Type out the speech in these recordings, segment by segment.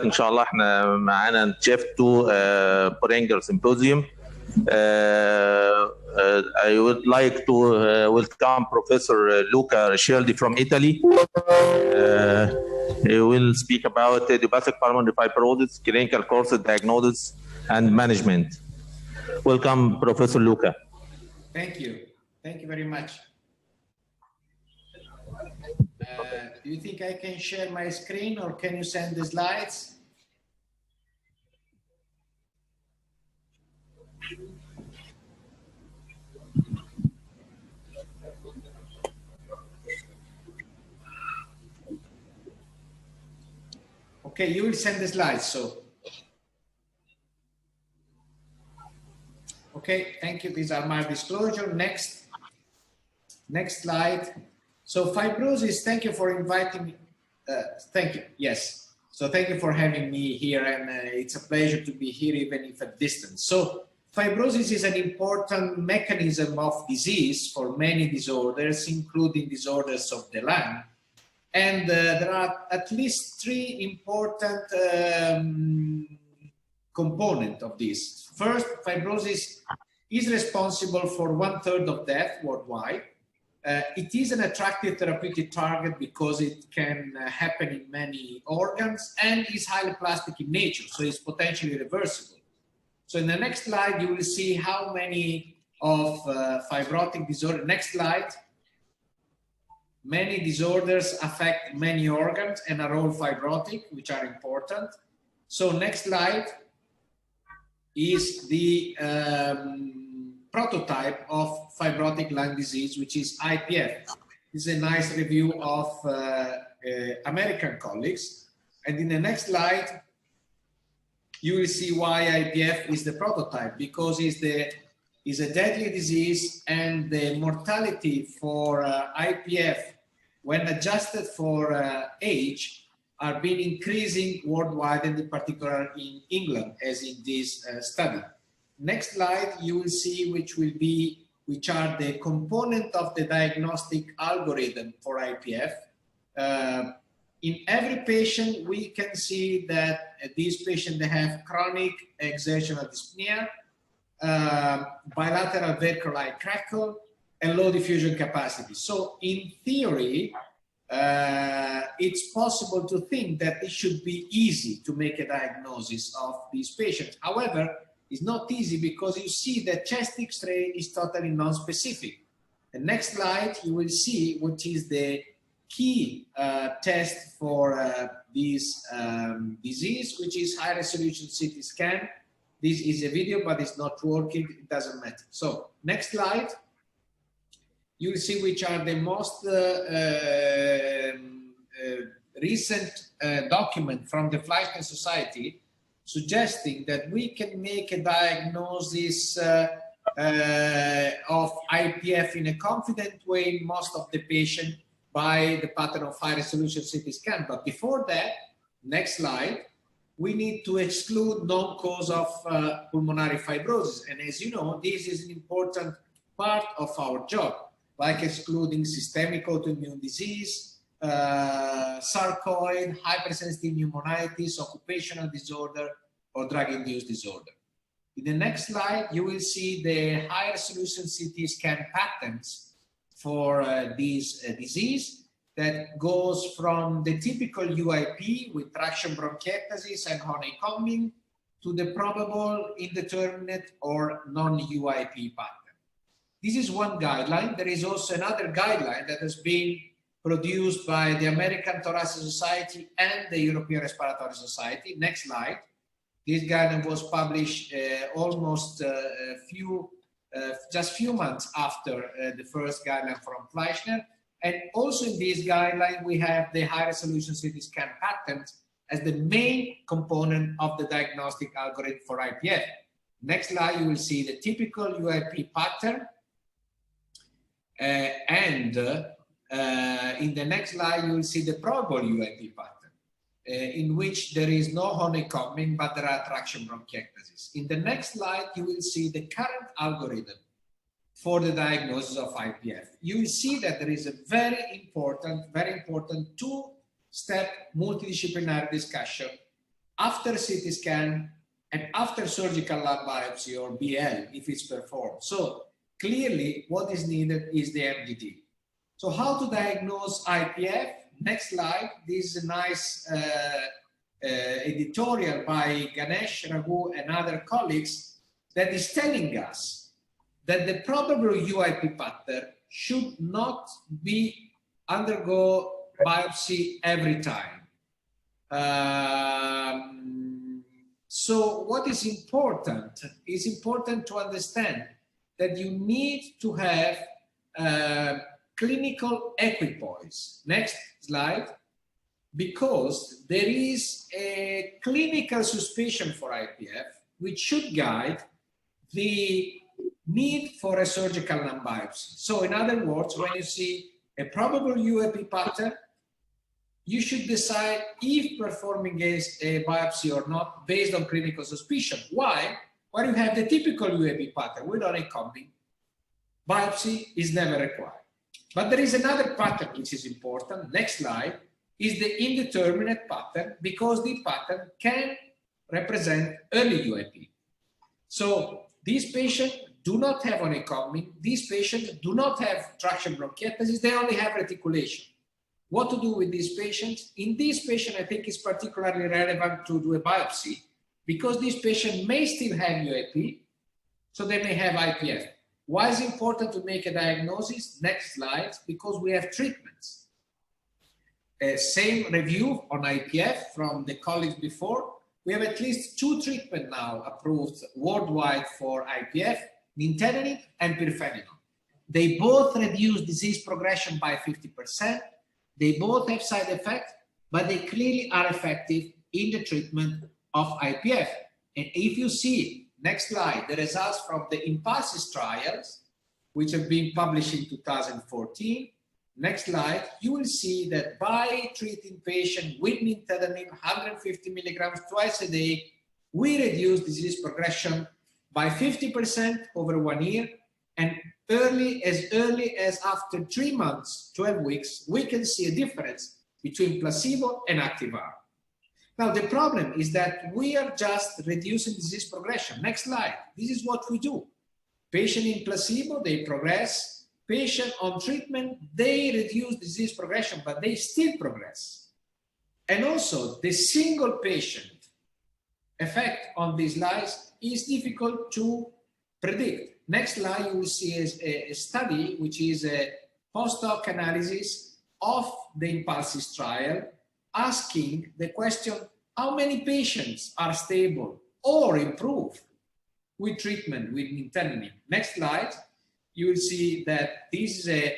ان شاء الله احنا معانا Chapter 2 Boehringer Symposium. I would like to welcome Professor Luca Riscialdi from Italy. He will speak about idiopathic pulmonary fibrosis, clinical course, diagnosis, and management. Welcome, Professor Luca. Thank you. Thank you very much. Do you think I can share my screen, or can you send the slides? Okay, you will send the slides, so. Okay, thank you. These are my disclosure. Next slide. So fibrosis, thank you for inviting me. Thank you, yes. So thank you for having me here, and it's a pleasure to be here even if at distance. So fibrosis is an important mechanism of disease for many disorders, including disorders of the lung. And there are at least three important components of this. First, fibrosis is responsible for 1/3 of death worldwide. It is an attractive therapeutic target because it can happen in many organs and is highly plastic in nature, so it's potentially reversible. So in the next slide, you will see how many of fibrotic disorders. Next slide. Many disorders affect many organs and are all fibrotic, which are important. So next slide is the prototype of fibrotic lung disease, which is IPF. This is a nice review of American colleagues. And in the next slide, you will see why IPF is the prototype, because it's a deadly disease, and the mortality for IPF, when adjusted for age, are been increasing worldwide, and in particular in England, as in this study. Next slide, you will see which are the component of the diagnostic algorithm for IPF. In every patient, we can see that these patients, they have chronic exertional dyspnea, bilateral vertical-like crackle, and low diffusion capacity. So in theory, it's possible to think that it should be easy to make a diagnosis of these patients. However, it's not easy, because you see that chest X-ray is totally non-specific. The next slide, you will see what is the key test for this disease, which is high-resolution CT scan. This is a video, but it's not working. It doesn't matter. So next slide. You will see which are the most recent document from the Fleischner Society, suggesting that we can make a diagnosis of IPF in a confident way in most of the patient by the pattern of high-resolution CT scan. But before that, next slide, we need to exclude known cause of pulmonary fibrosis. And as you know, this is an important part of our job, like excluding systemic autoimmune disease, sarcoid, hypersensitive pneumonitis, occupational disorder, or drug-induced disorder. In the next slide, you will see the high-resolution CT scan patterns for this disease that goes from the typical UIP with traction bronchiectasis and honeycombing to the probable indeterminate or non-UIP pattern. This is one guideline. There is also another guideline that has been produced by the American Thoracic Society and the European Respiratory Society. Next slide. This guideline was published almost just few months after the first guideline from Fleischner. And also in this guideline, we have the high-resolution CT scan patterns as the main component of the diagnostic algorithm for IPF. Next slide, you will see the typical UIP pattern. In the next slide, you will see the probable UIP pattern, in which there is no honeycombing, but there are traction bronchiectasis. In the next slide, you will see the current algorithm for the diagnosis of IPF. You will see that there is a very important two-step multidisciplinary discussion after CT scan, and after surgical lab biopsy or BL if it's performed. So clearly what is needed is the MDT. So how to diagnose IPF? Next slide. This is a nice editorial by Ganesh, Raghu and other colleagues that is telling us that the probable UIP pattern should not be undergo biopsy every time. So what is important? It's important to understand that you need to have clinical equipoise. Next slide. Because there is a clinical suspicion for IPF, which should guide the need for a surgical lung biopsy. So in other words, when you see a probable UIP pattern, you should decide if performing a biopsy or not based on clinical suspicion. Why? When you have the typical UIP pattern with honeycombing, biopsy is never required. But there is another pattern which is important. Next slide. Is the indeterminate pattern, because the pattern can represent early UIP. So these patients do not have honeycombing, these patients do not have traction bronchiectasis, they only have reticulation. What to do with these patients? In this patient, I think it's particularly relevant to do a biopsy, because this patient may still have UIP, so they may have IPF. Why is it important to make a diagnosis? Next slide, because we have treatments. Same review on IPF from the colleagues before. We have at least 2 treatments now approved worldwide for IPF, nintedanib and pirfenidone. They both reduce disease progression by 50%. They both have side effects, but they clearly are effective in the treatment of IPF. And if you see, next slide, the results from the Impulses trials, which have been published in 2014, next slide, you will see that by treating patients with nintedanib 150 milligrams twice a day, we reduce disease progression by 50% over 1 year, and early as after 3 months, 12 weeks, we can see a difference between placebo and active arm. Now, the problem is that we are just reducing disease progression. Next slide. This is what we do. Patient in placebo, they progress. Patient on treatment, they reduce disease progression, but they still progress. And also, the single patient effect on these lives is difficult to predict. Next slide, you will see a study, which is a post-hoc analysis of the Impulses trial, asking the question, how many patients are stable or improve with treatment with nintedanib? Next slide. You will see that this is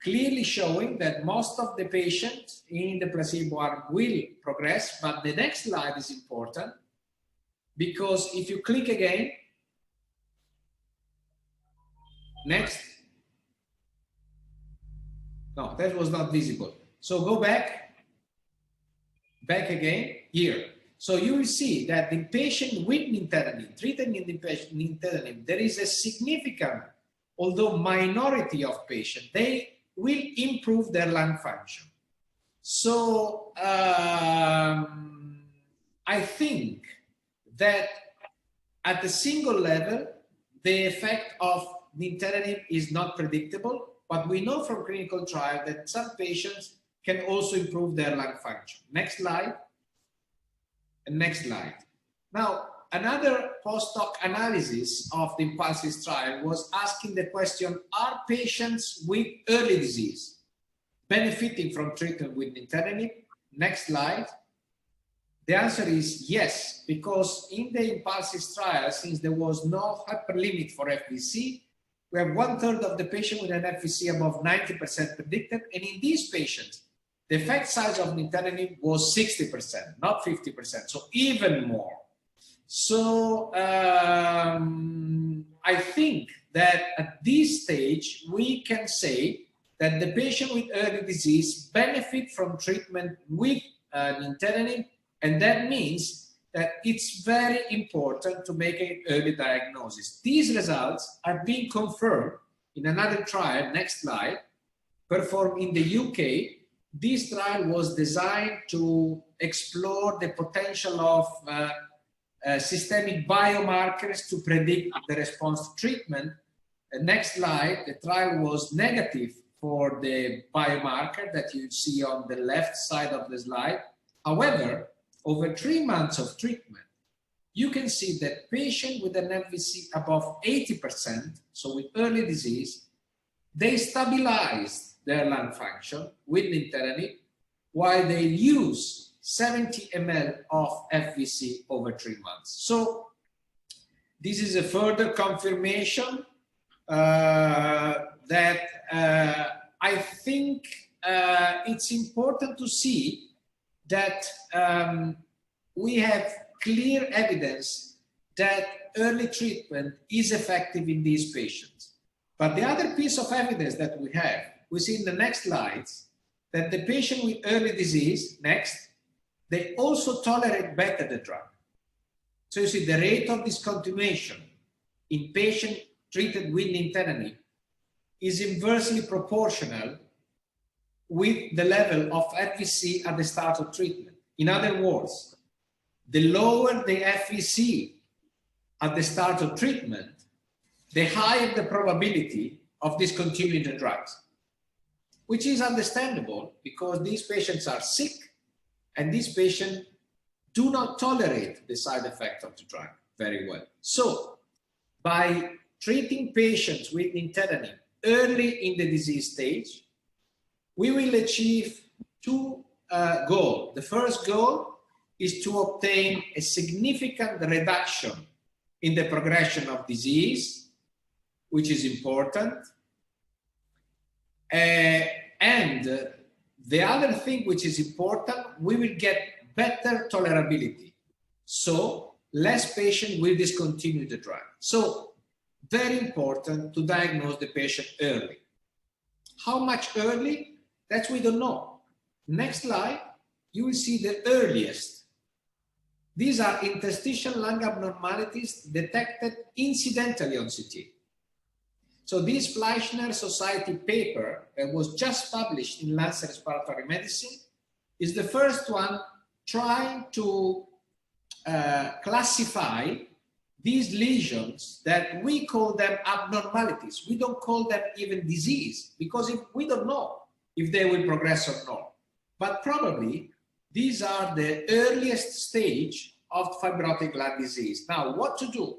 clearly showing that most of the patients in the placebo arm will progress, but the next slide is important, because if you click again, next, no, that was not visible. So go back again here. So you will see that in patient with nintedanib, treated in nintedanib, there is a significant, although minority of patients, they will improve their lung function. So I think that at the single level, the effect of nintedanib is not predictable, but we know from clinical trial that some patients can also improve their lung function. Next slide. And next slide. Now, another post-hoc analysis of the Impulses trial was asking the question, are patients with early disease benefiting from treatment with nintedanib? Next slide. The answer is yes, because in the Impulses trial, since there was no upper limit for FVC, we have 1/3 of the patient with an FVC above 90% predicted, and in these patients, the effect size of nintedanib was 60%, not 50%, so even more. So I think that at this stage, we can say that the patient with early disease benefit from treatment with nintedanib, and that means that it's very important to make an early diagnosis. These results are being confirmed in another trial, next slide, performed in the UK. This trial was designed to explore the potential of systemic biomarkers to predict the response to treatment. Next slide, the trial was negative for the biomarker that you see on the left side of the slide. However, over 3 months of treatment, you can see that patients with an FVC above 80%, so with early disease, they stabilized their lung function with nintedanib while they use 70 ml of FVC over 3 months. So this is a further confirmation that I think it's important to see that we have clear evidence that early treatment is effective in these patients. But the other piece of evidence that we see in the next slides, that the patient with early disease, next, they also tolerate better the drug. So you see the rate of discontinuation in patients treated with nintedanib is inversely proportional with the level of FVC at the start of treatment. In other words, the lower the FVC at the start of treatment, the higher the probability of discontinuing the drugs, which is understandable because these patients are sick and these patients do not tolerate the side effect of the drug very well. So by treating patients with nintedanib early in the disease stage, we will achieve two goals. The first goal is to obtain a significant reduction in the progression of disease, which is important. And the other thing which is important, we will get better tolerability. So less patients will discontinue the drug. So very important to diagnose the patient early. How much early? That we don't know. Next slide, you will see the earliest. These are interstitial lung abnormalities detected incidentally on CT. So this Fleischner Society paper that was just published in Lancet Respiratory Medicine is the first one trying to classify these lesions that we call them abnormalities. We don't call them even disease because we don't know if they will progress or not. But probably these are the earliest stage of fibrotic lung disease. Now, what to do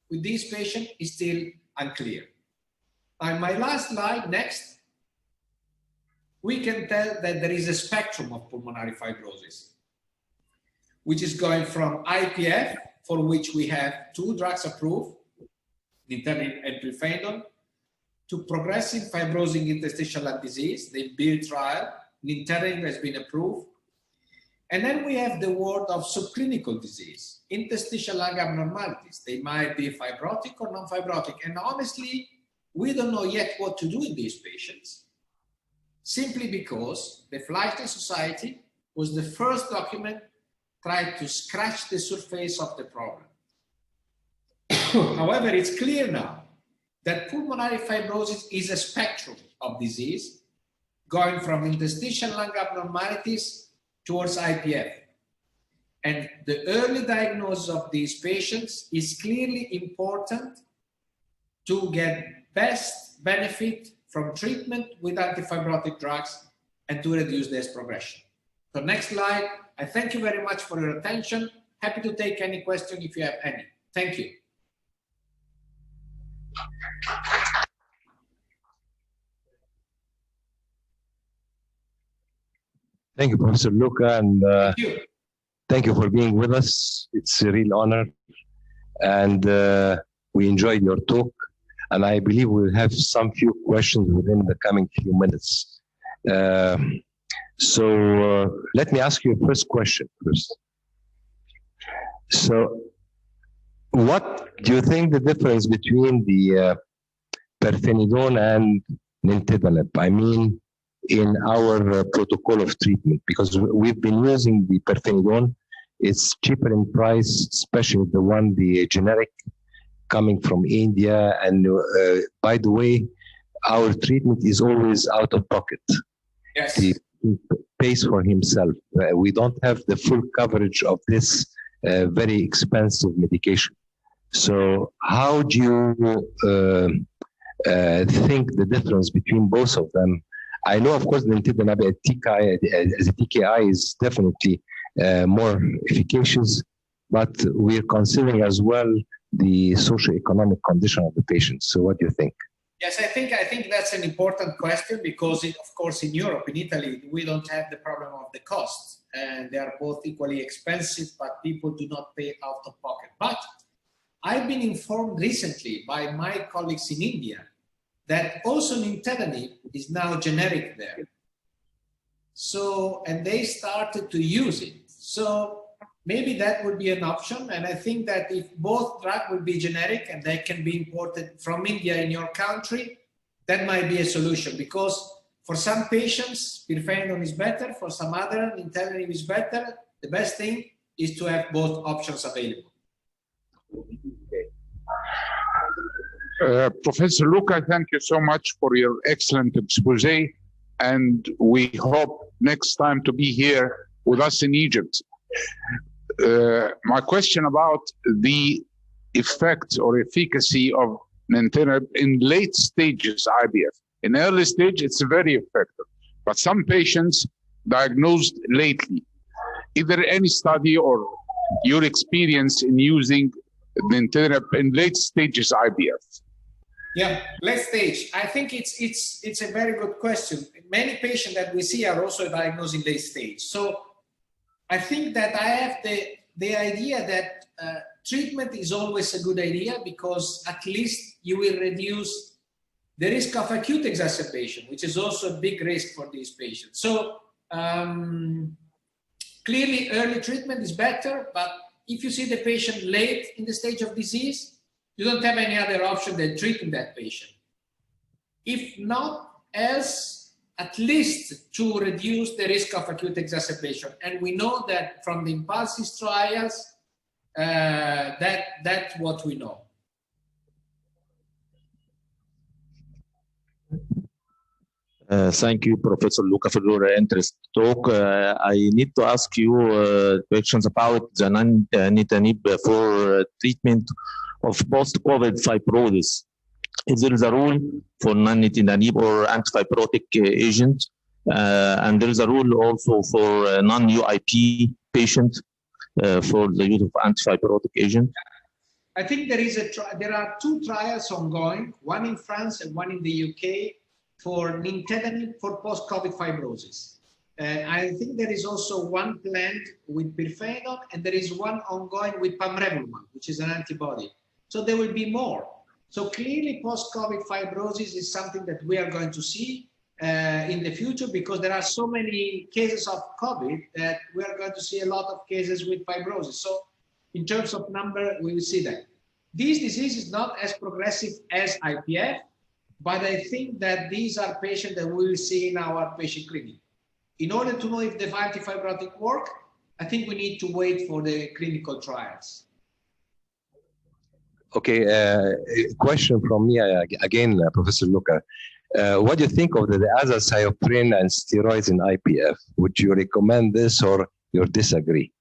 with these patients is still unclear. On my last slide, next, we can tell that there is a spectrum of pulmonary fibrosis, which is going from IPF, for which we have 2 drugs approved, nintedanib and pirfenidone, to progressive fibrosing interstitial lung disease, the BILL trial, nintedanib has been approved. And then we have the world of subclinical disease, interstitial lung abnormalities. They might be fibrotic or non-fibrotic. And honestly, we don't know yet what to do in these patients, simply because the Fleischner Society was the first document trying to scratch the surface of the problem. However, it's clear now that pulmonary fibrosis is a spectrum of disease going from interstitial lung abnormalities towards IPF. And the early diagnosis of these patients is clearly important to get best benefit from treatment with antifibrotic drugs and to reduce their progression. So next slide. I thank you very much for your attention. Happy to take any question if you have any. Thank you. Thank you, Professor Luca, and thank you for being with us. It's a real honor, and we enjoyed your talk, and I believe we'll have some few questions within the coming few minutes. So let me ask you a first question first. So what do you think the difference between the pirfenidone and nintedanib? I mean, in our protocol of treatment, because we've been using the pirfenidone. It's cheaper in price, especially the generic coming from India. And by the way, our treatment is always out of pocket. Yes. pays for himself. We don't have the full coverage of this very expensive medication. So how do you think the difference between both of them? I know, of course, the Indeterminate as a TKI is definitely more efficacious, but we're considering as well the socioeconomic condition of the patient. So what do you think? Yes, I think that's an important question because, of course, in Europe, in Italy, we don't have the problem of the costs, and they are both equally expensive, but people do not pay out of pocket. But I've been informed recently by my colleagues in India that also nintedanib is now generic there. So, and they started to use it. So maybe that would be an option. And I think that if both drugs would be generic and they can be imported from India in your country, that might be a solution because for some patients, pirfenidone is better. For some other, nintedanib is better. The best thing is to have both options available. Professor Luca, thank you so much for your excellent expose. And we hope next time to be here with us in Egypt. My question about the effect or efficacy of nintedanib in late stages IPF. In early stage, it's very effective, but some patients diagnosed lately. Is there any study or your experience in using nintedanib in late stages IPF? Yeah, late stage. I think it's a very good question. Many patients that we see are also diagnosed in late stage. So I think that I have the idea that treatment is always a good idea because at least you will reduce the risk of acute exacerbation, which is also a big risk for these patients. So clearly early treatment is better, but if you see the patient late in the stage of disease, you don't have any other option than treating that patient. If not else, at least to reduce the risk of acute exacerbation. And we know that from the Impulses trials, that's what we know. Thank you, Professor Luca, for your interesting talk. I need to ask you questions about the nintedanib for treatment of post-COVID fibrosis. Is there a rule for non-nintedanib or antifibrotic agent? And there is a rule also for non-UIP patient for the use of antifibrotic agent? I think there are two trials ongoing, one in France and one in the UK for nintedanib for post-COVID fibrosis. I think there is also one planned with pirfenidone and there is one ongoing with pamrevlumab, which is an antibody. So there will be more. So clearly post-COVID fibrosis is something that we are going to see in the future because there are so many cases of COVID that we are going to see a lot of cases with fibrosis. So in terms of number, we will see that. This disease is not as progressive as IPF, but I think that these are patients that we will see in our patient clinic. In order to know if the antifibrotic work, I think we need to wait for the clinical trials. Okay, question from me again, Professor Luca. What do you think of the azathioprine and steroids in IPF? Would you recommend this or you disagree?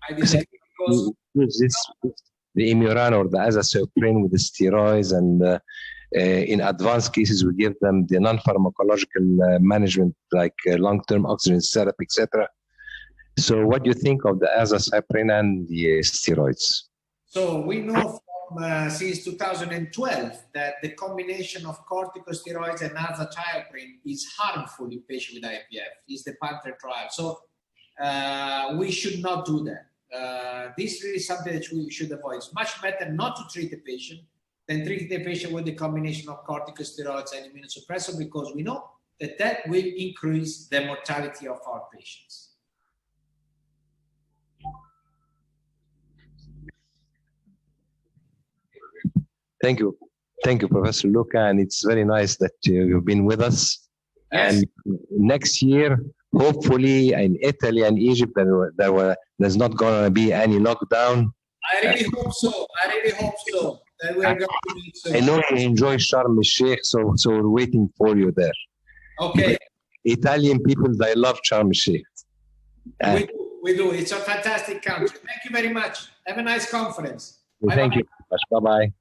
I disagree because the Imuran or the azathioprine with the steroids, and in advanced cases we give them the non-pharmacological management like long-term oxygen therapy, etc. So what do you think of the azathioprine and the steroids? So we know since 2012 that the combination of corticosteroids and azathioprine is harmful in patients with IPF. It's the Panther trial. So we should not do that. This is really something that we should avoid. It's much better not to treat the patient than treat the patient with the combination of corticosteroids and immunosuppressor because we know that that will increase the mortality of our patients. Thank you. Thank you, Professor Luca. And it's very nice that you've been with us. Yes. And next year, hopefully in Italy and Egypt, there's not going to be any lockdown. I really hope so. I really hope so. That we're going to meet soon. I know you enjoy Sharm el-Sheikh, so we're waiting for you there. Okay. Italian people, they love Sharm el-Sheikh. We do. It's a fantastic country. Thank you very much. Have a nice conference. Thank you. Bye-bye.